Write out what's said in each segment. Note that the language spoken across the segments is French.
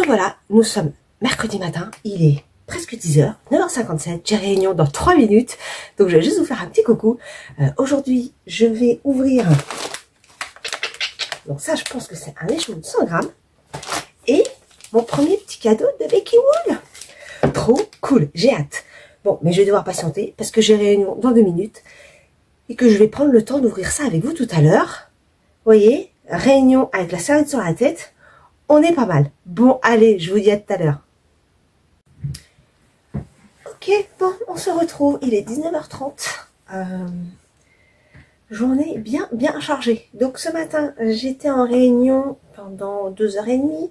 voilà, nous sommes mercredi matin, il est presque 10h, 9h57, j'ai réunion dans 3 minutes, donc je vais juste vous faire un petit coucou. Aujourd'hui, je vais ouvrir, donc ça je pense que c'est un échelon de 100 grammes, et mon premier petit cadeau de Becky Wool. Trop cool, j'ai hâte. Bon, mais je vais devoir patienter parce que j'ai réunion dans 2 minutes et que je vais prendre le temps d'ouvrir ça avec vous tout à l'heure. Vous voyez, réunion avec la serviette sur la tête, on est pas mal. Bon, allez, je vous dis à tout à l'heure. Ok, bon, on se retrouve, il est 19h30. Journée bien chargée. Donc ce matin, j'étais en réunion pendant 2h30,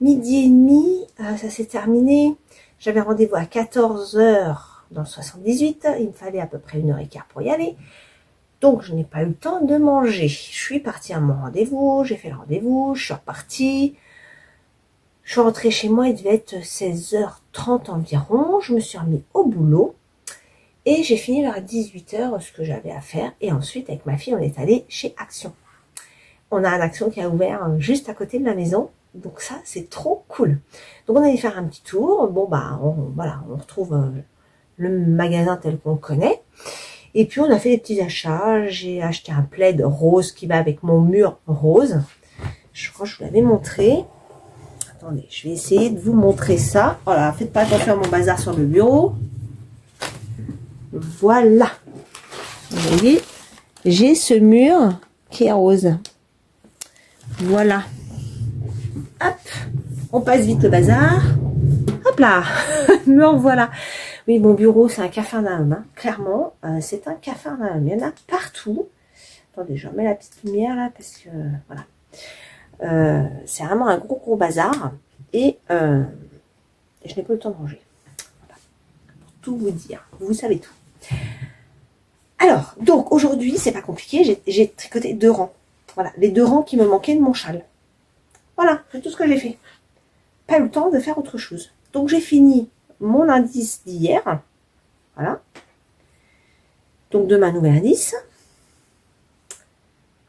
midi et demi, ça s'est terminé. J'avais rendez-vous à 14h dans le 78, il me fallait à peu près 1h15 pour y aller. Donc je n'ai pas eu le temps de manger. Je suis partie à mon rendez-vous, j'ai fait le rendez-vous, je suis repartie. Je suis rentrée chez moi, il devait être 16h30 environ. Je me suis remis au boulot et j'ai fini vers 18h ce que j'avais à faire. Et ensuite, avec ma fille, on est allé chez Action. On a un Action qui a ouvert juste à côté de la maison. Donc ça, c'est trop cool. Donc on allait faire un petit tour. Bon, bah, voilà, on retrouve le magasin tel qu'on le connaît. Et puis on a fait des petits achats. J'ai acheté un plaid rose qui va avec mon mur rose. Je crois que je vous l'avais montré. Attendez, je vais essayer de vous montrer ça. Voilà, faites pas attention à mon bazar sur le bureau. Voilà. Vous voyez, j'ai ce mur qui est rose. Voilà. Hop, on passe vite le bazar. Hop là, me revoilà. Oui, mon bureau, c'est un capharnaüm, hein. Clairement, c'est un capharnaüm. Il y en a partout. Attendez, je remets la petite lumière là parce que, voilà. C'est vraiment un gros bazar et je n'ai pas le temps de ranger. Voilà. Pour tout vous dire, vous savez tout. Alors, donc aujourd'hui, c'est pas compliqué, j'ai tricoté 2 rangs. Voilà, les 2 rangs qui me manquaient de mon châle. Voilà, c'est tout ce que j'ai fait. Pas eu le temps de faire autre chose. Donc j'ai fini mon indice d'hier. Voilà. Donc demain, nouvel indice.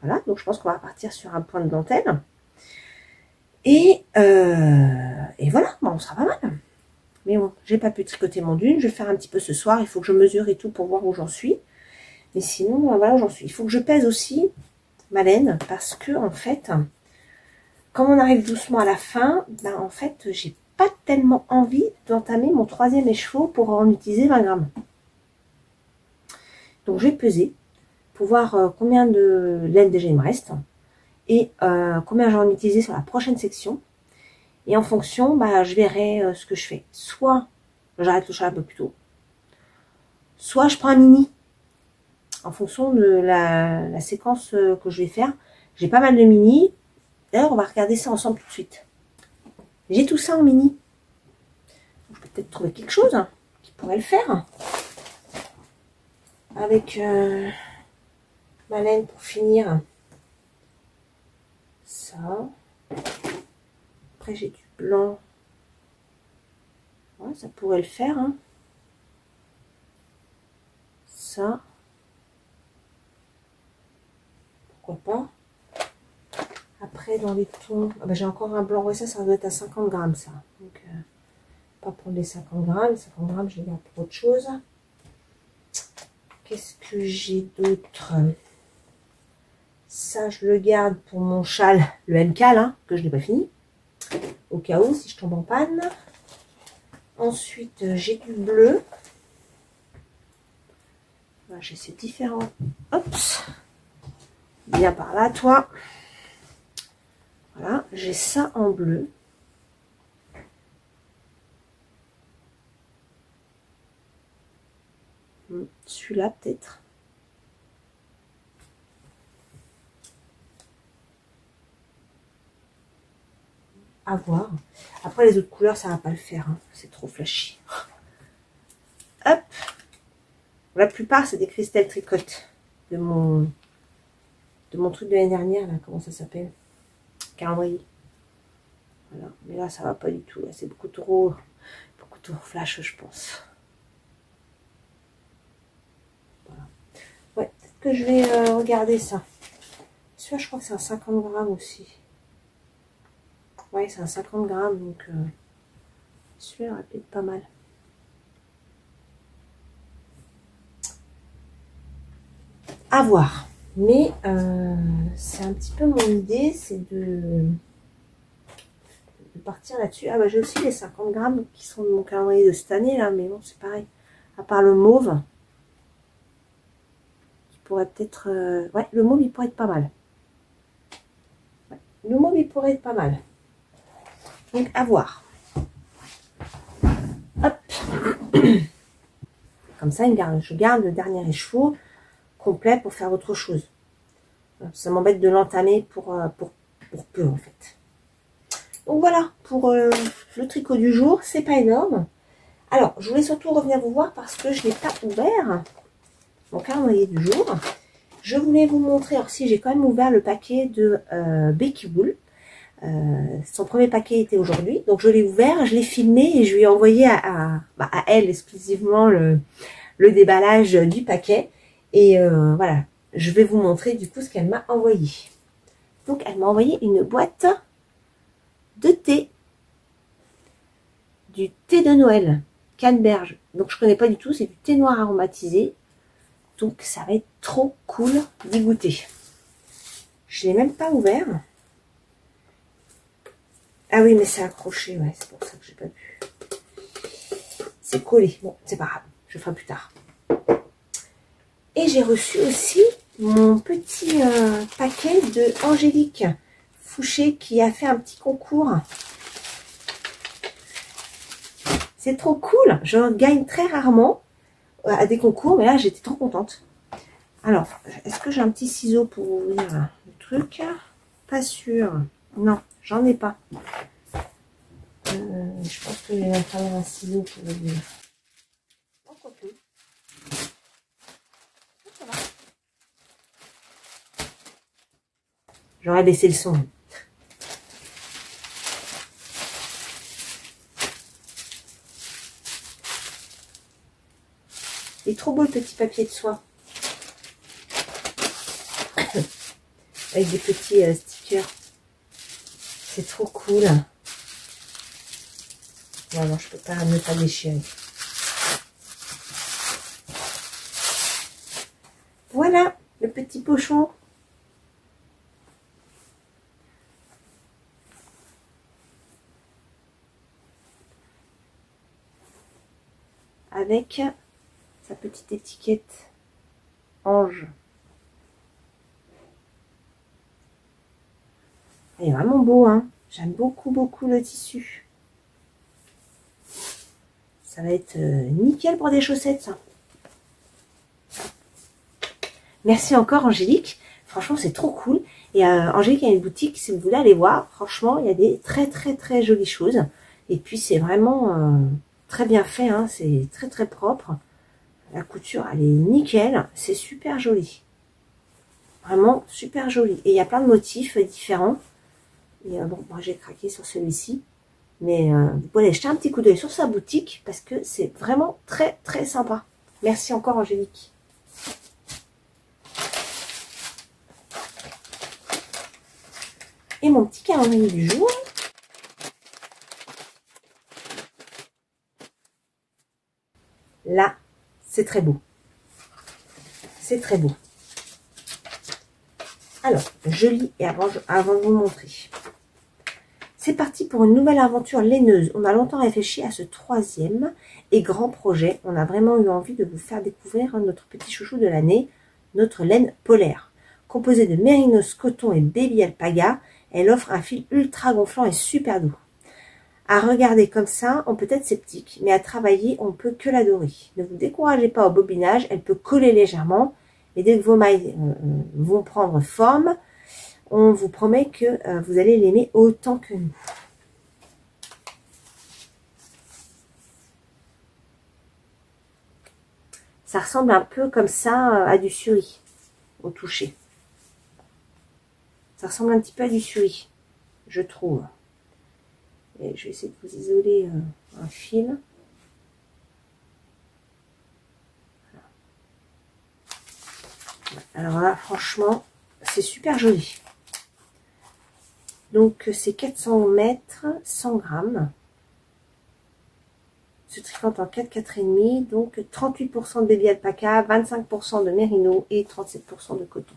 Voilà, donc je pense qu'on va partir sur un point de dentelle. Et voilà, bon, on sera pas mal. Mais bon, j'ai pas pu tricoter mon dune. Je vais faire un petit peu ce soir. Il faut que je mesure et tout pour voir où j'en suis. Mais sinon, voilà où j'en suis. Il faut que je pèse aussi ma laine parce que, en fait, comme on arrive doucement à la fin, ben, en fait, j'ai pas tellement envie d'entamer mon 3e écheveau pour en utiliser 20 grammes. Donc, je vais peser pour voir combien de laine déjà il me reste et combien j'en ai utilisé sur la prochaine section. Et en fonction, bah, je verrai ce que je fais. Soit j'arrête le châle un peu plus tôt, soit je prends un mini. En fonction de la séquence que je vais faire. J'ai pas mal de mini. D'ailleurs, on va regarder ça ensemble tout de suite. J'ai tout ça en mini. Je peux peut-être trouver quelque chose qui pourrait le faire. Avec ma laine pour finir. Ça. Après, j'ai du blanc. Ouais, ça pourrait le faire. Hein. Ça. Pourquoi pas. Après, dans les tons, ah ben, j'ai encore un blanc. Ouais, ça doit être à 50 grammes, ça. Donc, pas pour les 50 grammes. 50 grammes, je les garde pour autre chose. Qu'est-ce que j'ai d'autre? Ça, je le garde pour mon châle, le MK, là, que je n'ai pas fini. Au cas où, si je tombe en panne. Ensuite, j'ai du bleu. Voilà, j'ai ces différents. Hop. Bien par là, toi. Voilà, j'ai ça en bleu. Celui-là, peut-être. À voir. Après, les autres couleurs, ça va pas le faire. Hein. C'est trop flashy. Hop. La plupart, c'est des Christelle Tricotte de mon truc de l'année dernière. Là, comment ça s'appelle? Calendrier. Voilà. Mais là, ça va pas du tout. C'est beaucoup trop flash, je pense. Voilà. Ouais, peut-être que je vais regarder ça. Celui-là, je crois que c'est un 50 grammes aussi. Ouais, c'est un 50 grammes, donc celui-là aurait peut-être pas mal. À voir. Mais c'est un petit peu mon idée, c'est de partir là-dessus. Ah bah j'ai aussi les 50 grammes qui sont de mon calendrier de cette année là, mais bon c'est pareil. À part le mauve, qui pourrait peut-être... ouais, le mauve il pourrait être pas mal. Ouais, le mauve il pourrait être pas mal. Donc à voir. Hop. Comme ça, je garde le dernier écheveau complet pour faire autre chose. Ça m'embête de l'entamer pour peu en fait. Donc voilà, pour le tricot du jour, c'est pas énorme. Alors, je voulais surtout revenir vous voir parce que je n'ai pas ouvert mon calendrier du jour. Je voulais vous montrer, alors si j'ai quand même ouvert le paquet de Becky Wool. Son premier paquet était aujourd'hui, donc je l'ai ouvert, je l'ai filmé et je lui ai envoyé à elle exclusivement le déballage du paquet. Et voilà, je vais vous montrer du coup ce qu'elle m'a envoyé. Donc elle m'a envoyé une boîte de thé, du thé de Noël, canneberge. Donc je connais pas du tout, c'est du thé noir aromatisé. Donc ça va être trop cool d'y goûter. Je l'ai même pas ouvert. Ah oui, mais c'est accroché, ouais, c'est pour ça que j'ai pas vu. C'est collé. Bon, c'est pas grave, je ferai plus tard. Et j'ai reçu aussi mon petit paquet de Angélique Fouché qui a fait un petit concours. C'est trop cool. Je gagne très rarement à des concours, mais là j'étais trop contente. Alors, est-ce que j'ai un petit ciseau pour ouvrir le truc? Pas sûr. Non, j'en ai pas. Je pense que j'ai falloir un ciseau pour ouvrir. Pourquoi plus? J'aurais baissé le son. Il est trop beau le petit papier de soie. Avec des petits stickers. C'est trop cool. Non, non, je peux pas ne pas déchirer. Voilà le petit pochon. Avec sa petite étiquette ange. Il est vraiment beau, hein. J'aime beaucoup, beaucoup le tissu. Ça va être nickel pour des chaussettes, ça. Merci encore, Angélique. Franchement, c'est trop cool. Et Angélique a une boutique, si vous voulez aller voir. Franchement, il y a des très, très, très jolies choses. Et puis, c'est vraiment très bien fait, hein. C'est très, très propre. La couture, elle est nickel. C'est super joli. Vraiment super joli. Et il y a plein de motifs différents. Et bon, moi, j'ai craqué sur celui-ci. Mais vous pouvez aller jeter un petit coup d'œil sur sa boutique parce que c'est vraiment très, très sympa. Merci encore, Angélique. Et mon petit calendrier du jour. Là, c'est très beau. C'est très beau. Alors, je lis et avant de vous montrer. C'est parti pour une nouvelle aventure laineuse. On a longtemps réfléchi à ce troisième et grand projet. On a vraiment eu envie de vous faire découvrir notre petit chouchou de l'année, notre laine polaire. Composée de mérinos, coton et baby alpaga, elle offre un fil ultra gonflant et super doux. À regarder comme ça, on peut être sceptique, mais à travailler, on ne peut que l'adorer. Ne vous découragez pas au bobinage, elle peut coller légèrement, et dès que vos mailles vont prendre forme, on vous promet que vous allez l'aimer autant que nous. Ça ressemble un peu comme ça à du suri, au toucher. Ça ressemble un petit peu à du suri, je trouve. Et je vais essayer de vous isoler un fil. Alors là, franchement, c'est super joli. Donc c'est 400 mètres, 100 grammes. Se tricote en 4,5, donc 38% de baby alpaca, 25% de mérino et 37% de coton.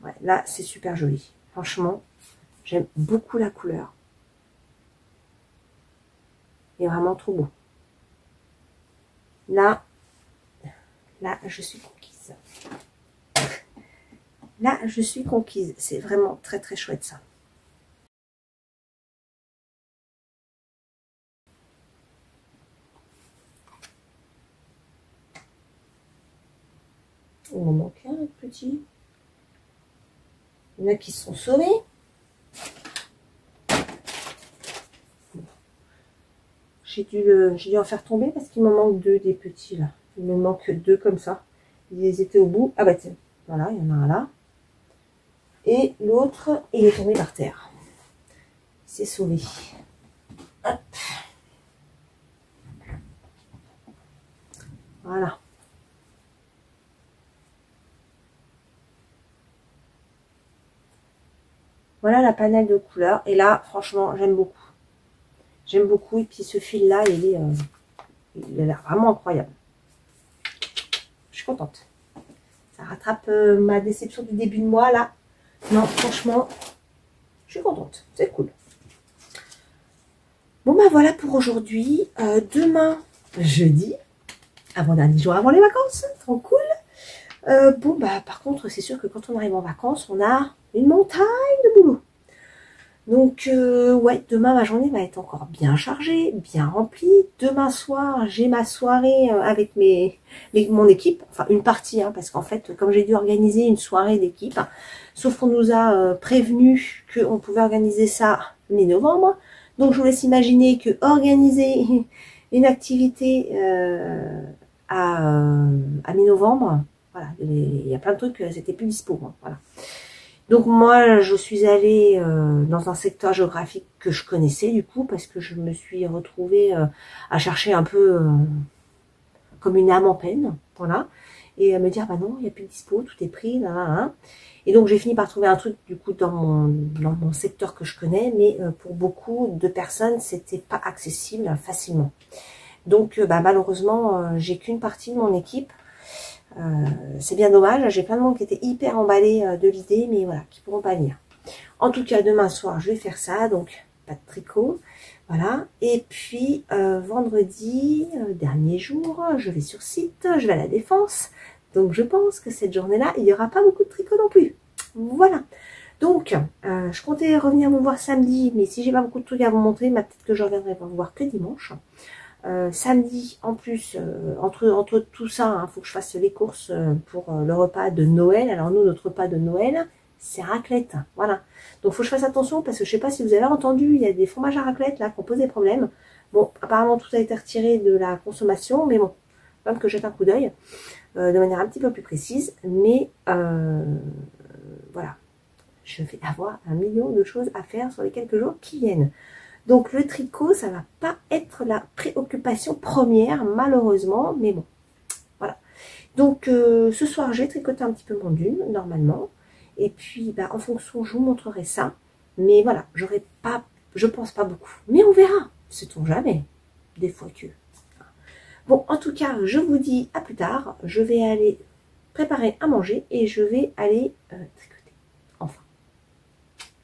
Ouais, là, c'est super joli. Franchement, j'aime beaucoup la couleur. Il est vraiment trop beau. Là, je suis conquise. Là, je suis conquise. C'est vraiment très, très chouette, ça. Il m'en manque un, petit. Il y en a qui se sont sauvés. J'ai dû en faire tomber parce qu'il me manque deux des petits, là. Il me manque deux comme ça. Ils étaient au bout. Ah bah tiens, voilà, il y en a un là. Et l'autre, il est tombé par terre. Il s'est sauvé. Hop. Voilà. Voilà la panel de couleurs. Et là, franchement, j'aime beaucoup. J'aime beaucoup. Et puis ce fil-là, il a l'air vraiment incroyable. Je suis contente. Ça rattrape ma déception du début de mois, là. Non, franchement, je suis contente. C'est cool. Bon, bah voilà pour aujourd'hui. Demain, jeudi, avant-dernier jour avant les vacances. Trop cool. Bon, bah par contre, c'est sûr que quand on arrive en vacances, on a une montagne de boulot. Donc, ouais, demain, ma journée va être encore bien chargée, bien remplie. Demain soir, j'ai ma soirée avec mon équipe. Enfin, une partie, hein, parce qu'en fait, comme j'ai dû organiser une soirée d'équipe, sauf qu'on nous a prévenu qu'on pouvait organiser ça mi-novembre. Donc, je vous laisse imaginer que organiser une activité à mi-novembre, voilà, il y a plein de trucs, c'était plus dispo, hein, voilà. Donc moi, je suis allée dans un secteur géographique que je connaissais du coup, parce que je me suis retrouvée à chercher un peu comme une âme en peine, voilà, et à me dire, bah non, il n'y a plus de dispo, tout est pris, là, là, là. Et donc j'ai fini par trouver un truc du coup dans mon secteur que je connais, mais pour beaucoup de personnes, c'était pas accessible facilement. Donc bah, malheureusement, j'ai qu'une partie de mon équipe. C'est bien dommage, j'ai plein de monde qui était hyper emballé de l'idée, mais voilà, qui pourront pas venir. En tout cas, demain soir, je vais faire ça, donc pas de tricot, voilà. Et puis, vendredi, dernier jour, je vais sur site, je vais à la Défense, donc je pense que cette journée-là, il n'y aura pas beaucoup de tricot non plus. Voilà. Donc, je comptais revenir vous voir samedi, mais si j'ai pas beaucoup de trucs à vous montrer, peut-être que je reviendrai vous voir que dimanche. Samedi, en plus, entre tout ça, hein, faut que je fasse les courses pour le repas de Noël. Alors nous, notre repas de Noël, c'est raclette. Voilà. Donc, faut que je fasse attention parce que je sais pas si vous avez entendu, il y a des fromages à raclette là qui ont posé problème. Bon, apparemment, tout a été retiré de la consommation, mais bon, même que je jette un coup d'œil de manière un petit peu plus précise. Mais voilà, je vais avoir 1 million de choses à faire sur les quelques jours qui viennent. Donc le tricot, ça va pas être la préoccupation première, malheureusement, mais bon, voilà. Donc ce soir, j'ai tricoté un petit peu mon dune, normalement. Et puis, bah, en fonction, je vous montrerai ça. Mais voilà, j'aurai pas, je pense pas beaucoup. Mais on verra, sait-on jamais. Des fois que. Bon, en tout cas, je vous dis à plus tard. Je vais aller préparer à manger et je vais aller tricoter. Enfin,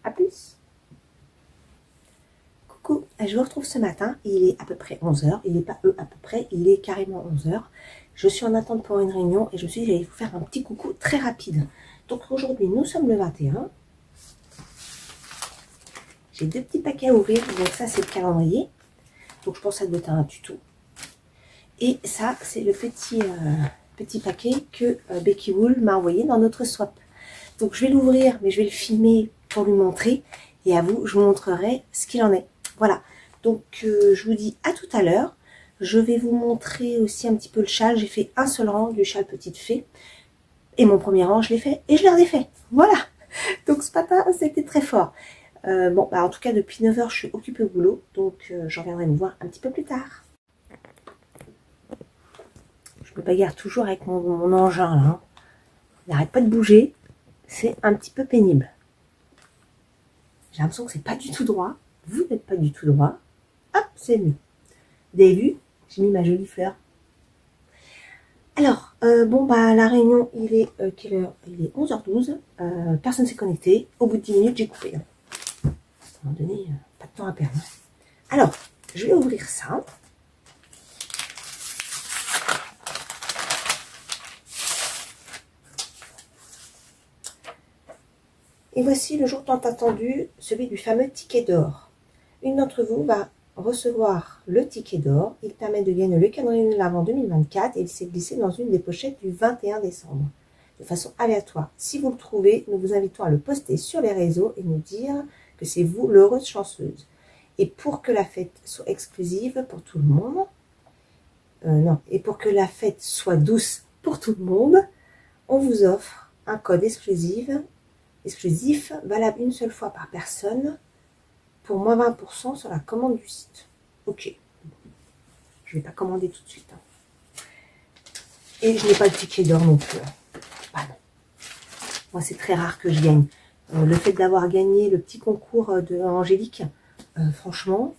à plus. Coucou, je vous retrouve ce matin, il est à peu près 11 h, il n'est pas à peu près, il est carrément 11 h. Je suis en attente pour une réunion et je me suis dit j'allais vous faire un petit coucou très rapide. Donc aujourd'hui nous sommes le 21, j'ai 2 petits paquets à ouvrir, donc ça c'est le calendrier, donc je pense que ça doit être un tuto. Et ça c'est le petit paquet que Becky Wool m'a envoyé dans notre swap. Donc je vais l'ouvrir mais je vais le filmer pour lui montrer et à vous je vous montrerai ce qu'il en est. Voilà, donc je vous dis à tout à l'heure. Je vais vous montrer aussi un petit peu le châle. J'ai fait un seul rang du châle Petite Fée. Et mon premier rang, je l'ai fait et je l'ai redéfait. Voilà, donc ce matin, c'était très fort. Bon, bah, en tout cas, depuis 9 h, je suis occupée au boulot. Donc, je reviendrai me voir un petit peu plus tard. Je me bagarre toujours avec mon engin, là. Il n'arrête pas de bouger. C'est un petit peu pénible. J'ai l'impression que c'est pas du tout droit. Vous n'êtes pas du tout droit. Hop, c'est mieux. Vous avez vu? J'ai mis ma jolie fleur. Alors, bon, bah, la réunion, il est quelle heure? Il est 11h12. Personne ne s'est connecté. Au bout de 10 minutes, j'ai coupé. À un moment donné, pas de temps à perdre. Alors, je vais ouvrir ça. Et voici le jour tant attendu, celui du fameux ticket d'or. Une d'entre vous va recevoir le ticket d'or. Il permet de gagner le calendrier de l'Avent 2024 et il s'est glissé dans une des pochettes du 21 décembre. De façon aléatoire. Si vous le trouvez, nous vous invitons à le poster sur les réseaux et nous dire que c'est vous l'heureuse chanceuse. Et pour que la fête soit exclusive pour tout le monde, et pour que la fête soit douce pour tout le monde, on vous offre un code exclusif valable une seule fois par personne pour moins 20% sur la commande du site. Ok. Je ne vais pas commander tout de suite. Et je n'ai pas le ticket d'or non plus. Bah non. Moi, c'est très rare que je gagne. Le fait d'avoir gagné le petit concours de Angélique, franchement,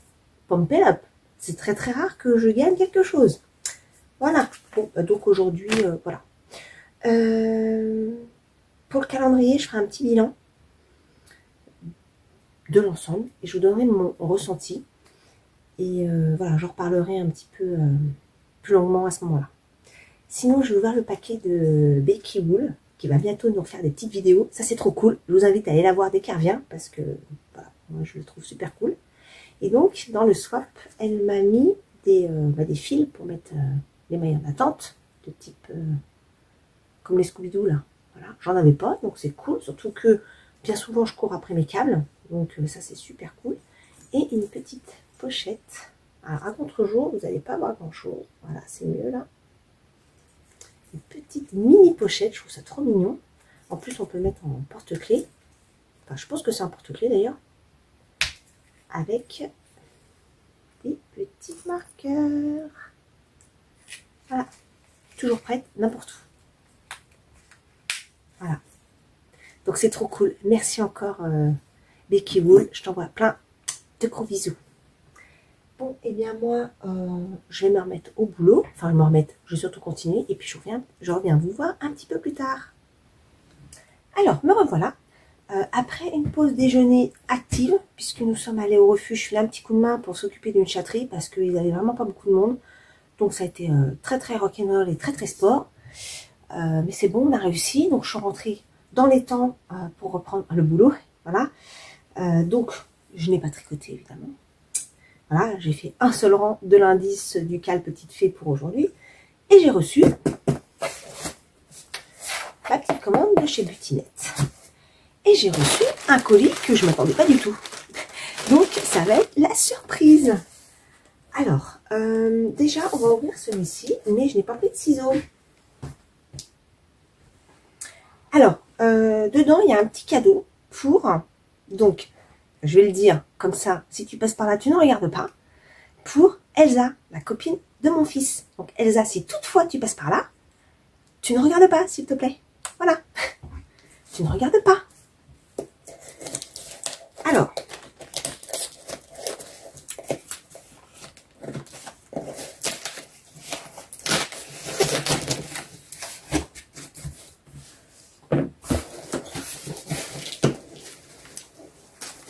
pump it up. C'est très très rare que je gagne quelque chose. Voilà. Bon, bah donc aujourd'hui, voilà. Pour le calendrier, je ferai un petit bilan de l'ensemble et je vous donnerai mon ressenti. Et voilà, j'en reparlerai un petit peu plus longuement à ce moment-là. Sinon, je vais ouvrir le paquet de Becky Wool qui va bientôt nous faire des petites vidéos. Ça, c'est trop cool. Je vous invite à aller la voir dès qu'elle revient parce que voilà, moi, je le trouve super cool. Et donc, dans le swap, elle m'a mis des fils pour mettre les maillots d'attente de type comme les Scooby-Doo là. Voilà, j'en avais pas, donc c'est cool. Surtout que bien souvent, je cours après mes câbles. Donc ça, c'est super cool. Et une petite pochette. Alors, à contre-jour, vous n'allez pas voir grand-chose. Voilà, c'est mieux là. Une petite mini pochette, je trouve ça trop mignon. En plus, on peut le mettre en porte-clés. Enfin, je pense que c'est un porte-clés d'ailleurs. Avec des petits marqueurs. Voilà. Toujours prête, n'importe où. Voilà. Donc, c'est trop cool. Merci encore, Becky Wool. Je t'envoie plein de gros bisous. Bon, et bien moi, je vais me remettre au boulot. Enfin, je vais surtout continuer. Et puis, je reviens vous voir un petit peu plus tard. Alors, me revoilà. Après une pause déjeuner active, puisque nous sommes allés au refuge, je fais un petit coup de main pour s'occuper d'une chatterie, parce qu'il n'y avait vraiment pas beaucoup de monde. Donc, ça a été très, très rock'n'roll et très, très sport. Mais c'est bon, on a réussi. Donc, je suis rentrée dans les temps pour reprendre le boulot. Voilà. Donc, je n'ai pas tricoté, évidemment. Voilà, j'ai fait un seul rang de l'indice du cal petite fée pour aujourd'hui. Et j'ai reçu ma petite commande de chez Butinette. Et j'ai reçu un colis que je ne m'attendais pas du tout. Donc, ça va être la surprise. Alors, déjà, on va ouvrir celui-ci, mais je n'ai pas pris de ciseaux. Alors, dedans, il y a un petit cadeau pour... Donc, je vais le dire comme ça, si tu passes par là, tu ne regardes pas. Pour Elsa, la copine de mon fils. Donc Elsa, si toutefois tu passes par là, tu ne regardes pas, s'il te plaît. Voilà. Tu ne regardes pas. Alors.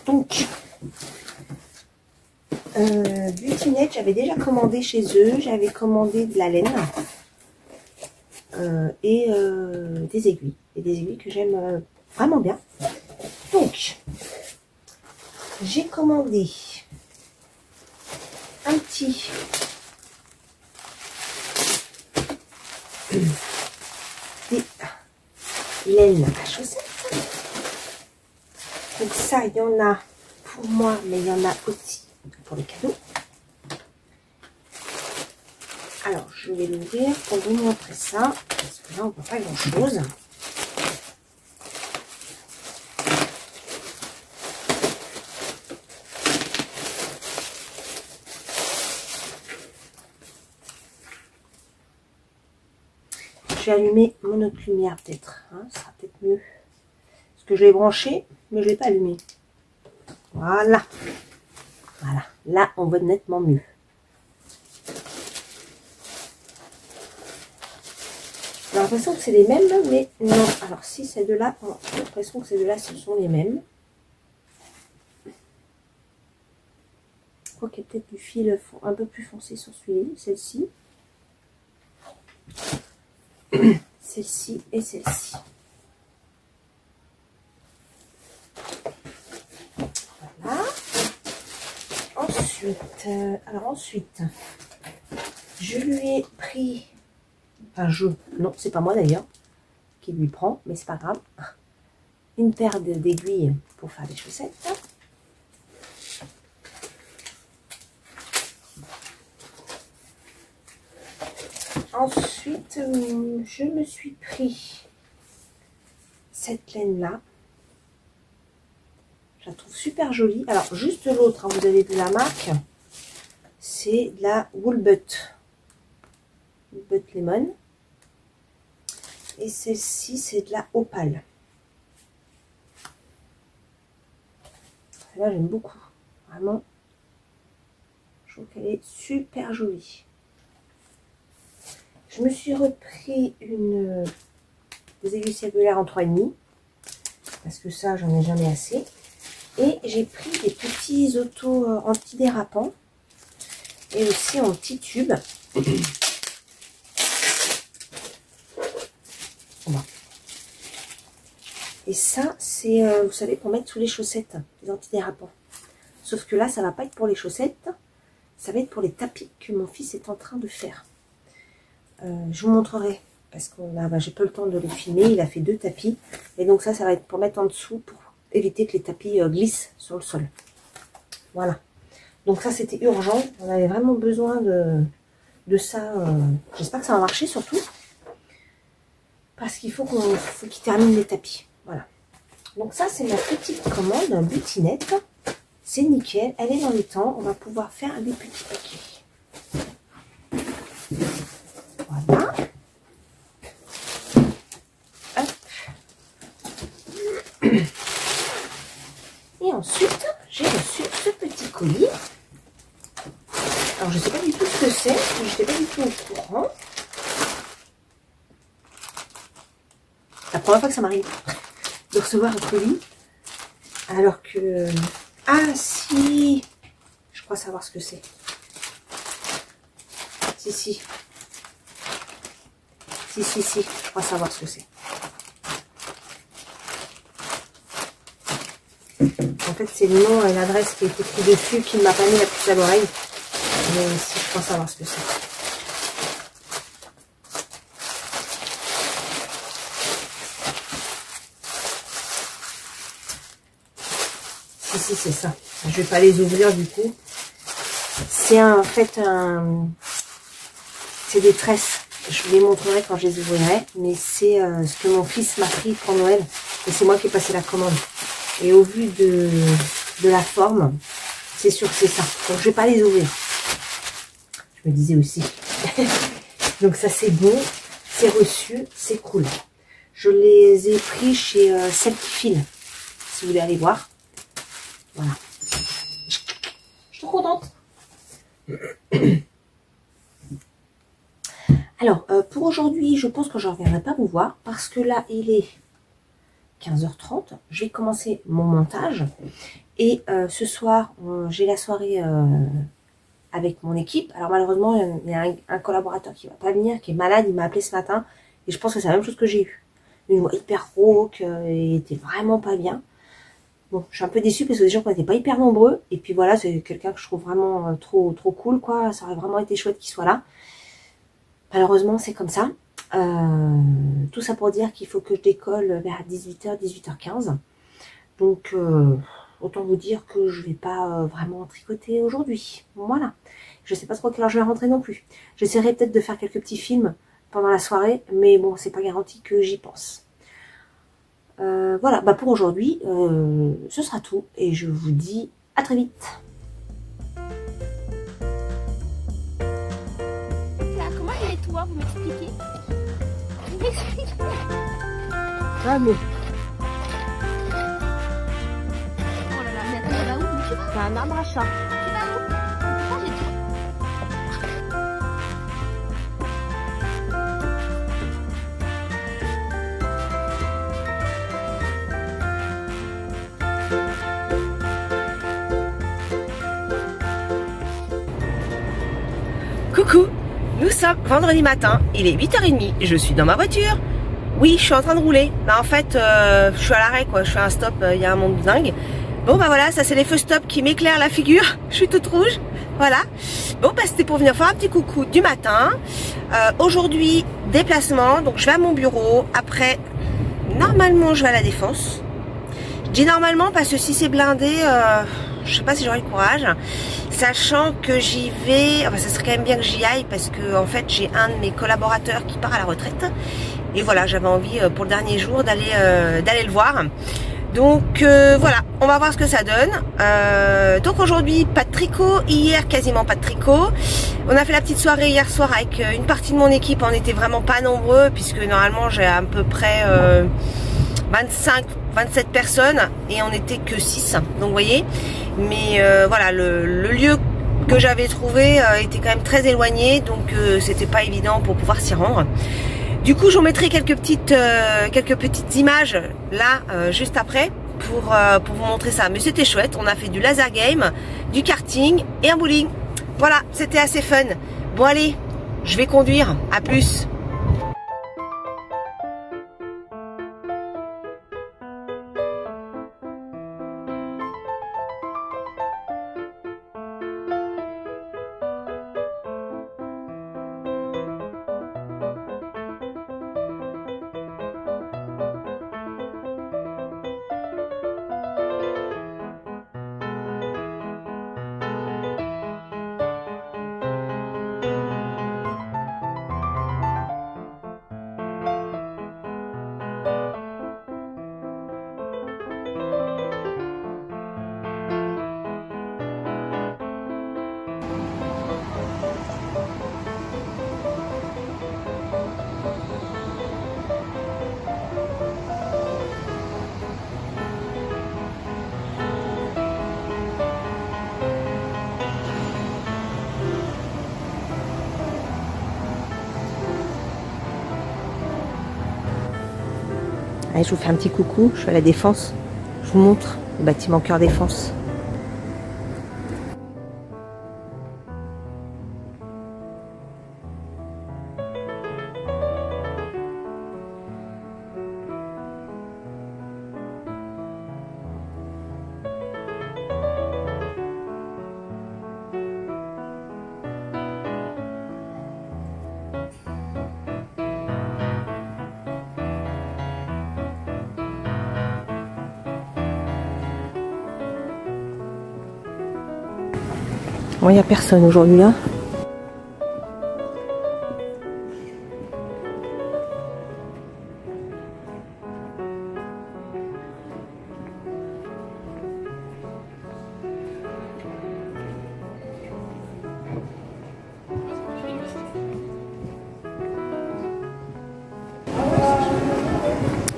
Donc, Butinette, j'avais déjà commandé chez eux. J'avais commandé de la laine et des aiguilles. Et des aiguilles que j'aime vraiment bien. Donc, j'ai commandé un petit des laines à chaussettes. Donc ça, il y en a pour moi, mais il y en a aussi pour les cadeaux. Alors, je vais l'ouvrir pour vous montrer ça, parce que là, on ne voit pas grand-chose. Je j'ai allumé mon autre lumière peut-être. Hein, ça sera peut-être mieux. Parce que je l'ai branché, mais je ne l'ai pas allumé. Voilà. Voilà. Là, on voit nettement mieux. J'ai l'impression que c'est les mêmes, mais non. Alors si ces deux-là, j'ai l'impression que ces deux-là, ce sont les mêmes. Je crois qu'il y a peut-être du fil un peu plus foncé sur celle-ci. Celle-ci et celle-ci. Voilà. Ensuite, je lui ai pris... Enfin, non, c'est pas moi d'ailleurs qui lui prend, mais c'est pas grave. Une paire d'aiguilles pour faire des chaussettes. Ensuite, je me suis pris cette laine-là. Je la trouve super jolie. Alors, juste l'autre, hein, vous avez vu la marque, c'est de la Woolbutt. Woolbutt Lemon. Et celle-ci, c'est de la Opale. Celle-là, j'aime beaucoup. Vraiment, je trouve qu'elle est super jolie. Je me suis repris des aiguilles circulaires en 3,5. Parce que ça, j'en ai jamais assez. Et j'ai pris des petits autos antidérapants. Et aussi en petits tubes. Voilà. Et ça, c'est, vous savez, pour mettre sous les chaussettes, les antidérapants. Sauf que là, ça va pas être pour les chaussettes. Ça va être pour les tapis que mon fils est en train de faire. Je vous montrerai. Parce que j'ai pas le temps de les filmer. Il a fait 2 tapis. Et donc ça va être pour mettre en dessous pour éviter que les tapis glissent sur le sol. Voilà. Donc ça, c'était urgent. On avait vraiment besoin de ça. J'espère que ça va marcher surtout. Parce qu'il faut qu'il termine les tapis. Voilà. Donc ça, c'est ma petite commande butinette. C'est nickel. Elle est dans les temps. On va pouvoir faire des petits paquets. Voilà. Et ensuite, j'ai reçu ce petit colis. Alors, je ne sais pas du tout ce que c'est. Je n'étais pas du tout au courant. La première fois que ça m'arrive de recevoir un colis. Alors que... Ah, si! Je crois savoir ce que c'est. Si. Je crois savoir ce que c'est. En fait, c'est le nom et l'adresse qui est écrit dessus qui ne m'a pas mis la puce à l'oreille. Mais si, je pense savoir ce que c'est. Si, c'est ça. Je vais pas les ouvrir du coup. C'est en fait c'est des tresses. Je vous les montrerai quand je les ouvrirai. Mais c'est ce que mon fils m'a pris pour Noël. Et c'est moi qui ai passé la commande. Et au vu de la forme, c'est sûr que c'est ça. Donc je vais pas les ouvrir. Je me disais aussi. Donc ça c'est bon. C'est reçu. C'est cool. Je les ai pris chez Celle qui file. Si vous voulez aller voir. Voilà. Je suis trop contente. Alors, pour aujourd'hui, je pense que je ne reviendrai pas vous voir. Parce que là, il est 15h30. Je vais commencer mon montage. Et ce soir, j'ai la soirée avec mon équipe. Alors malheureusement, il y a un collaborateur qui ne va pas venir, qui est malade. Il m'a appelé ce matin. Et je pense que c'est la même chose que j'ai eu. Une voix hyper rauque. Il était vraiment pas bien. Bon, je suis un peu déçue parce que déjà qu'on n'était pas hyper nombreux. Et puis voilà, c'est quelqu'un que je trouve vraiment trop cool, quoi. Ça aurait vraiment été chouette qu'il soit là. Malheureusement, c'est comme ça. Tout ça pour dire qu'il faut que je décolle vers 18h, 18h15. Donc, autant vous dire que je vais pas vraiment tricoter aujourd'hui. Voilà. Je sais pas trop à quelle heure je vais rentrer non plus. J'essaierai peut-être de faire quelques petits films pendant la soirée. Mais bon, c'est pas garanti que j'y pense. Voilà, bah pour aujourd'hui, ce sera tout. Et je vous dis à très vite. Comment elle est toi, vous m'expliquez? m'expliques. Ah mais... Oh là là, mais attends, ça va où? Mais tu vas, C'est un arbre à chat. tu vas où? Pourquoi j'ai tout? Coucou, nous sommes vendredi matin, il est 8h30, je suis dans ma voiture. Oui, je suis en train de rouler. Là, en fait, je suis à l'arrêt, quoi. Je fais un stop, il y a un monde dingue. Bon, bah voilà, ça c'est les feux stop qui m'éclairent la figure. Je suis toute rouge. Voilà. Bon, bah c'était pour venir faire un petit coucou du matin. Aujourd'hui, déplacement. Donc, je vais à mon bureau. Après, normalement, je vais à la Défense. Je dis normalement parce que si c'est blindé, je sais pas si j'aurai le courage. Sachant que j'y vais, enfin, ça serait quand même bien que j'y aille parce que, en fait, j'ai un de mes collaborateurs qui part à la retraite. Et voilà, j'avais envie pour le dernier jour d'aller le voir. Donc voilà, on va voir ce que ça donne. Donc aujourd'hui, pas de tricot. Hier, quasiment pas de tricot. On a fait la petite soirée hier soir avec une partie de mon équipe. On n'était vraiment pas nombreux puisque normalement j'ai à peu près 25-27 personnes et on n'était que 6. Donc vous voyez. Mais voilà, le lieu que j'avais trouvé était quand même très éloigné. Donc c'était pas évident pour pouvoir s'y rendre. Du coup, je vous mettrai quelques petites images là, juste après, pour vous montrer ça. Mais c'était chouette, on a fait du laser game, du karting et un bowling. Voilà, c'était assez fun. Bon allez, je vais conduire, à plus. Allez, je vous fais un petit coucou, je suis à la Défense. Je vous montre le bâtiment Cœur Défense. Bon, il n'y a personne aujourd'hui là.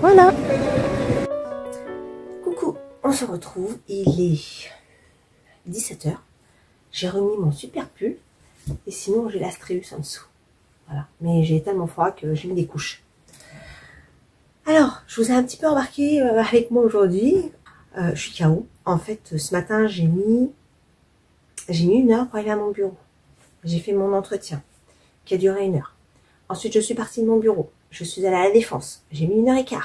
Voilà. Coucou, on se retrouve, il est 17h. J'ai remis mon super pull et sinon j'ai l'astréus en dessous. Voilà, mais j'ai tellement froid que j'ai mis des couches. Alors, je vous ai un petit peu embarqué avec moi aujourd'hui. Je suis KO. En fait, ce matin, j'ai mis 1 heure pour aller à mon bureau. J'ai fait mon entretien qui a duré 1 heure. Ensuite, je suis partie de mon bureau. Je suis allée à la Défense. J'ai mis 1h15.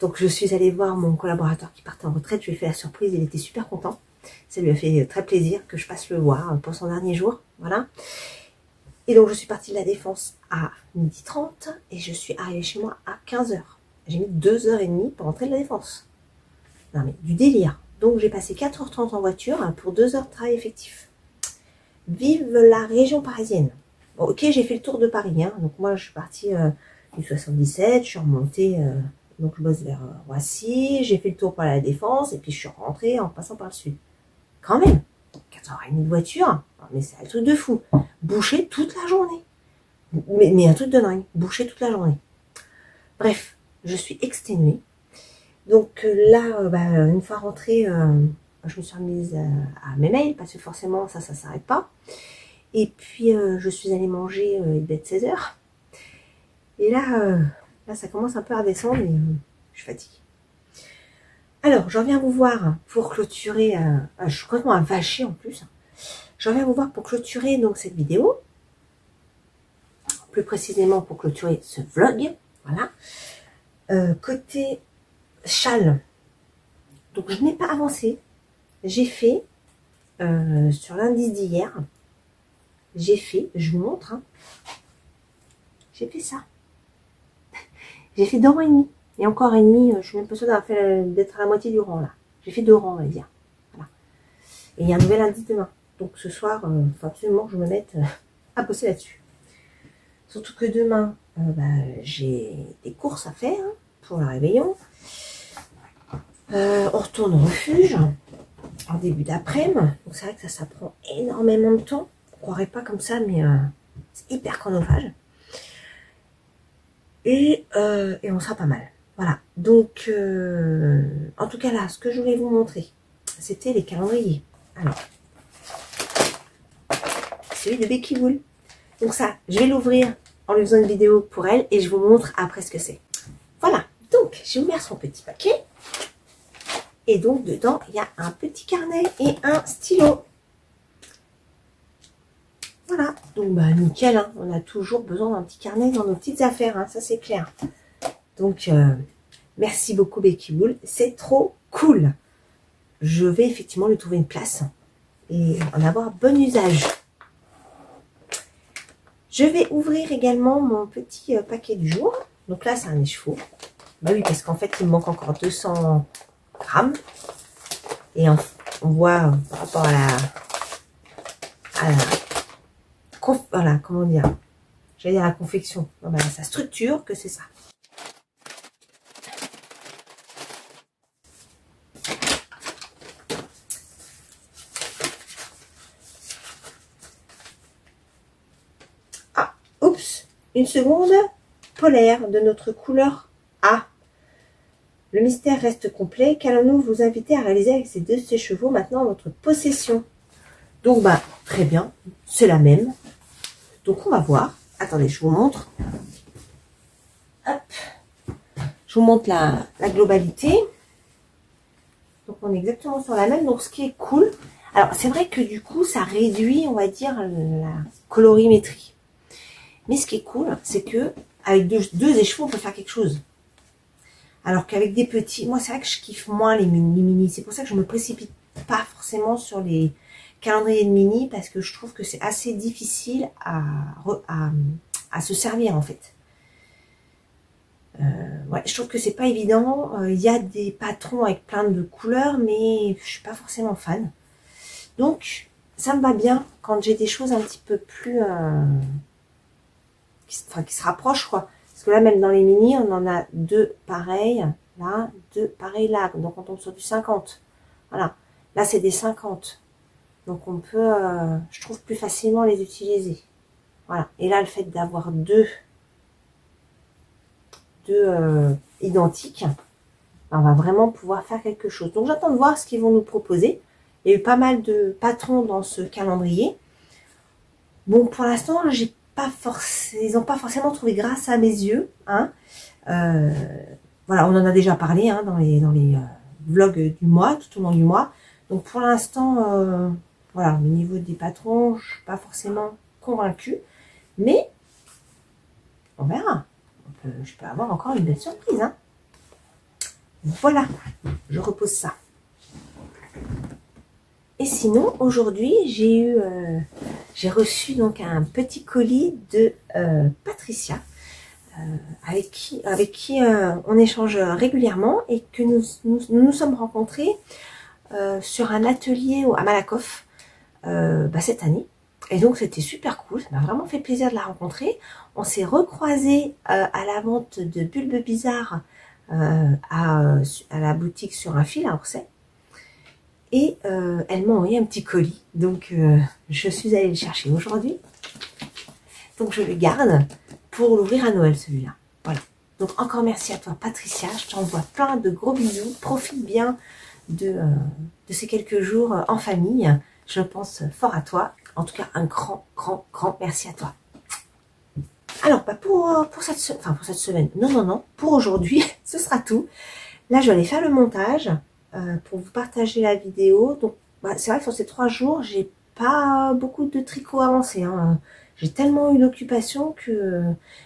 Donc, je suis allée voir mon collaborateur qui partait en retraite. Je lui ai fait la surprise. Il était super content. Ça lui a fait très plaisir que je passe le voir pour son dernier jour. Voilà. Et donc, je suis partie de la Défense à 12h30 et je suis arrivée chez moi à 15h. J'ai mis 2h30 pour rentrer de la Défense. Non, mais du délire. Donc, j'ai passé 4h30 en voiture pour 2 heures de travail effectif. Vive la région parisienne. Bon, ok, j'ai fait le tour de Paris. Hein. Donc, moi, je suis partie du 77. Je suis remontée. Donc, je bosse vers Roissy. J'ai fait le tour par la Défense. Et puis, je suis rentrée en passant par le sud. Quand même, 4h30 de voiture, mais c'est un truc de fou. Boucher toute la journée. Mais un truc de dingue, boucher toute la journée. Bref, je suis exténuée. Donc là, une fois rentrée, je me suis remise à mes mails parce que forcément ça s'arrête pas. Et puis je suis allée manger, il devait être 16 h. Et là, ça commence un peu à redescendre et je suis fatiguée. Alors, j'en viens vous voir pour clôturer, je suis complètement avachée en plus. J'en viens vous voir pour clôturer donc cette vidéo. Plus précisément pour clôturer ce vlog. Voilà. Côté châle, donc je n'ai pas avancé. J'ai fait, sur l'indice d'hier, j'ai fait, je vous montre, hein, j'ai fait ça. J'ai fait 2 rangs et demi. Et encore et demi, je suis même pas sûre d'être à la moitié du rang là. J'ai fait 2 rangs, on va dire. Voilà. Et il y a un nouvel indice demain. Donc ce soir, il faut absolument que je me mette à bosser là-dessus. Surtout que demain, j'ai des courses à faire pour le réveillon. On retourne au refuge en début d'après-midi. Donc c'est vrai que ça prend énormément de temps. On ne croirait pas comme ça, mais c'est hyper chronophage. Et on sera pas mal. Voilà. Donc, en tout cas là, ce que je voulais vous montrer, c'était les calendriers. Alors, celui de Becky Wool. Donc ça, je vais l'ouvrir en lui faisant une vidéo pour elle et je vous montre après ce que c'est. Voilà. Donc, j'ai ouvert son petit paquet. Et donc, dedans, il y a un petit carnet et un stylo. Voilà. Donc, nickel. Hein. On a toujours besoin d'un petit carnet dans nos petites affaires. Hein. Ça, c'est clair. Donc, merci beaucoup Becky Wool. C'est trop cool. Je vais effectivement lui trouver une place et en avoir bon usage. Je vais ouvrir également mon petit paquet du jour. Donc là, c'est un écheveau. Bah oui, parce qu'en fait, il me manque encore 200 grammes. Et on voit par rapport à voilà, comment dire, j'allais dire la confection, non, sa structure, que c'est ça. Ah, oups, une seconde, polaire de notre couleur A. Le mystère reste complet. Qu'allons-nous vous inviter à réaliser avec ces 2 chevaux maintenant en votre possession? Donc, très bien, c'est la même. Donc, on va voir. Attendez, je vous montre. Hop. Je vous montre la globalité. Donc, on est exactement sur la même. Donc, ce qui est cool. Alors, c'est vrai que du coup, ça réduit, on va dire, la colorimétrie. Mais ce qui est cool, c'est que avec deux écheveaux, on peut faire quelque chose. Alors qu'avec des petits, moi, c'est vrai que je kiffe moins les mini. C'est pour ça que je me précipite pas forcément sur les calendrier de mini parce que je trouve que c'est assez difficile à se servir en fait. Ouais, je trouve que c'est pas évident. Il y a des patrons avec plein de couleurs, mais je suis pas forcément fan. Donc, ça me va bien quand j'ai des choses un petit peu plus qui se rapprochent quoi. Parce que là, même dans les mini, on en a 2 pareils. Là, 2 pareils là. Donc, on tombe sur du 50. Voilà. Là, c'est des 50. Donc on peut, je trouve, plus facilement les utiliser. Voilà. Et là, le fait d'avoir deux identiques, on va vraiment pouvoir faire quelque chose. Donc j'attends de voir ce qu'ils vont nous proposer. Il y a eu pas mal de patrons dans ce calendrier. Bon, pour l'instant, j'ai pas ils n'ont pas forcément trouvé grâce à mes yeux. Hein. Voilà, on en a déjà parlé hein, dans les vlogs du mois, tout au long du mois. Donc pour l'instant, voilà, au niveau des patrons, je suis pas forcément convaincue. Mais on verra. Je peux avoir encore une belle surprise. Hein. Voilà, je repose ça. Et sinon, aujourd'hui, j'ai reçu donc un petit colis de Patricia, avec qui on échange régulièrement et que nous sommes rencontrés sur un atelier à Malakoff cette année. Et donc, c'était super cool. Ça m'a vraiment fait plaisir de la rencontrer. On s'est recroisés à la vente de bulbes bizarres à la boutique sur un fil à Orsay. Et elle m'a envoyé un petit colis. Donc, je suis allée le chercher aujourd'hui. Donc, je le garde pour l'ouvrir à Noël, celui-là. Voilà. Donc encore merci à toi Patricia, je t'envoie plein de gros bisous, profite bien de ces quelques jours en famille, je pense fort à toi, en tout cas un grand merci à toi. Alors pour cette semaine, non, pour aujourd'hui, ce sera tout. Là je vais aller faire le montage pour vous partager la vidéo, donc c'est vrai que sur ces 3 jours, j'ai pas beaucoup de tricot avancé, hein. J'ai tellement eu d'occupation que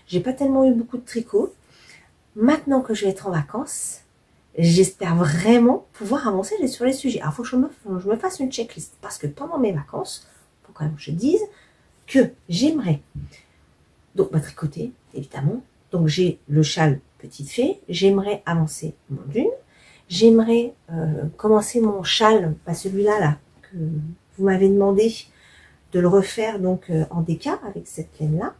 j'ai pas tellement eu beaucoup de tricot. Maintenant que je vais être en vacances, j'espère vraiment pouvoir avancer sur les sujets. Alors, il faut que je me fasse une checklist parce que pendant mes vacances, il faut quand même que je dise que j'aimerais donc tricoter, évidemment. Donc, j'ai le châle Petite Fée. J'aimerais avancer mon dune. J'aimerais commencer mon châle, celui-là là, que vous m'avez demandé de le refaire donc en déca avec cette laine-là.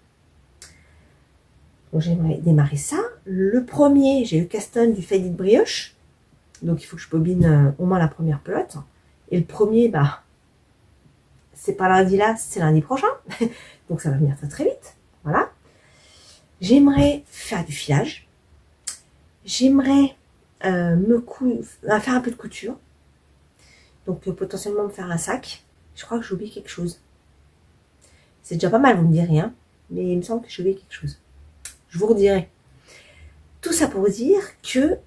Donc, j'aimerais démarrer ça. Le premier, j'ai eu Caston du Faded Brioche. Donc, il faut que je bobine au moins la première pelote. Et le premier, c'est pas lundi là, c'est lundi prochain. Donc, ça va venir très vite. Voilà. J'aimerais faire du filage. J'aimerais faire un peu de couture. Donc, potentiellement me faire un sac. Je crois que j'ai oublié quelque chose. C'est déjà pas mal, vous me direz, hein. Mais il me semble que j'ai oublié quelque chose. Je vous redirai. Tout ça pour vous dire que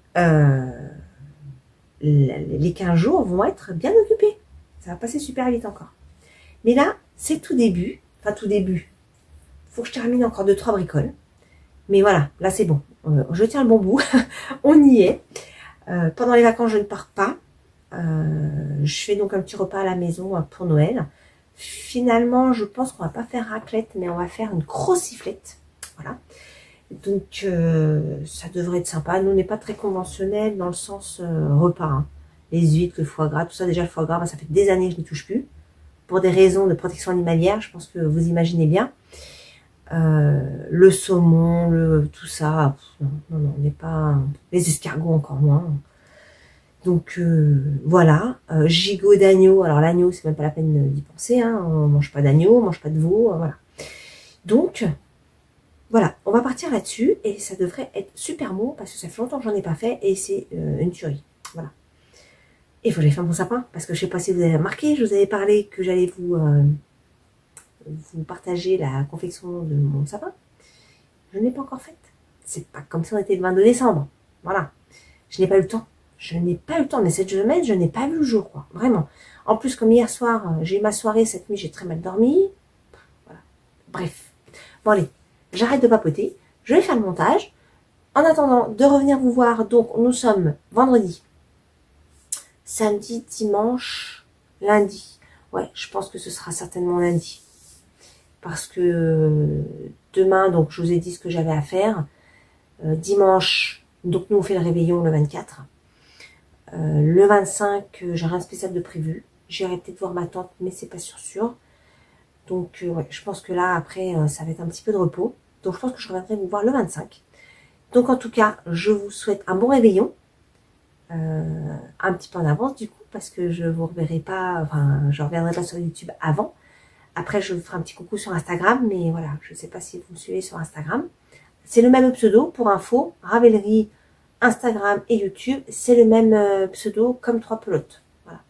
les 15 jours vont être bien occupés. Ça va passer super vite encore. Mais là, c'est tout début. Enfin, tout début. Faut que je termine encore 2-3 bricoles. Mais voilà, là c'est bon. Je tiens le bon bout. On y est. Pendant les vacances, je ne pars pas. Je fais donc un petit repas à la maison pour Noël. Finalement, je pense qu'on va pas faire raclette, mais on va faire une crociflette. Voilà. Donc, ça devrait être sympa. Nous, on n'est pas très conventionnel dans le sens repas. Hein. Les huîtres, le foie gras, tout ça. Déjà, le foie gras, ça fait des années que je n'y touche plus. Pour des raisons de protection animalière, je pense que vous imaginez bien. Le saumon, tout ça. Non, on n'est pas... Les escargots, encore moins. Donc, voilà. Gigot d'agneau. Alors, l'agneau, c'est même pas la peine d'y penser. Hein. On mange pas d'agneau, on mange pas de veau. Voilà. Donc... Voilà, on va partir là-dessus et ça devrait être super beau parce que ça fait longtemps que j'en ai pas fait et c'est une tuerie. Voilà. Et il faut que j'aille faire mon sapin parce que je sais pas si vous avez remarqué, je vous avais parlé que j'allais vous partager la confection de mon sapin. Je n'ai pas encore faite. C'est pas comme si on était le 22 décembre. Voilà. Je n'ai pas eu le temps. Je n'ai pas eu le temps, mais cette semaine, je n'ai pas vu le jour, quoi. Vraiment. En plus, comme hier soir, j'ai eu ma soirée, cette nuit, j'ai très mal dormi. Voilà. Bref. Bon, allez. J'arrête de papoter, je vais faire le montage. En attendant de revenir vous voir, donc nous sommes vendredi, samedi, dimanche, lundi. Ouais, je pense que ce sera certainement lundi. Parce que demain, donc je vous ai dit ce que j'avais à faire. Dimanche, donc nous on fait le réveillon le 24. Le 25, j'ai rien de spécial de prévu. J'irai peut-être voir ma tante, mais c'est pas sûr. Donc, ouais, je pense que là, après, ça va être un petit peu de repos. Donc, je pense que je reviendrai vous voir le 25. Donc, en tout cas, je vous souhaite un bon réveillon. Un petit peu en avance, du coup, parce que je vous reverrai pas, enfin, je reviendrai pas sur YouTube avant. Après, je vous ferai un petit coucou sur Instagram, mais voilà, je sais pas si vous me suivez sur Instagram. C'est le même pseudo, pour info, Ravellerie, Instagram et YouTube. C'est le même pseudo comme 3 pelotes. Voilà.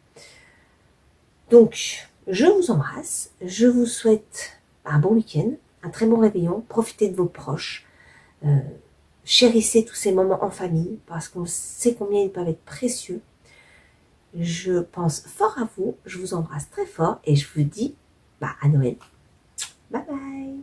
Donc... je vous embrasse, je vous souhaite un bon week-end, un très bon réveillon, profitez de vos proches, chérissez tous ces moments en famille, parce qu'on sait combien ils peuvent être précieux. Je pense fort à vous, je vous embrasse très fort, et je vous dis à Noël. Bye bye.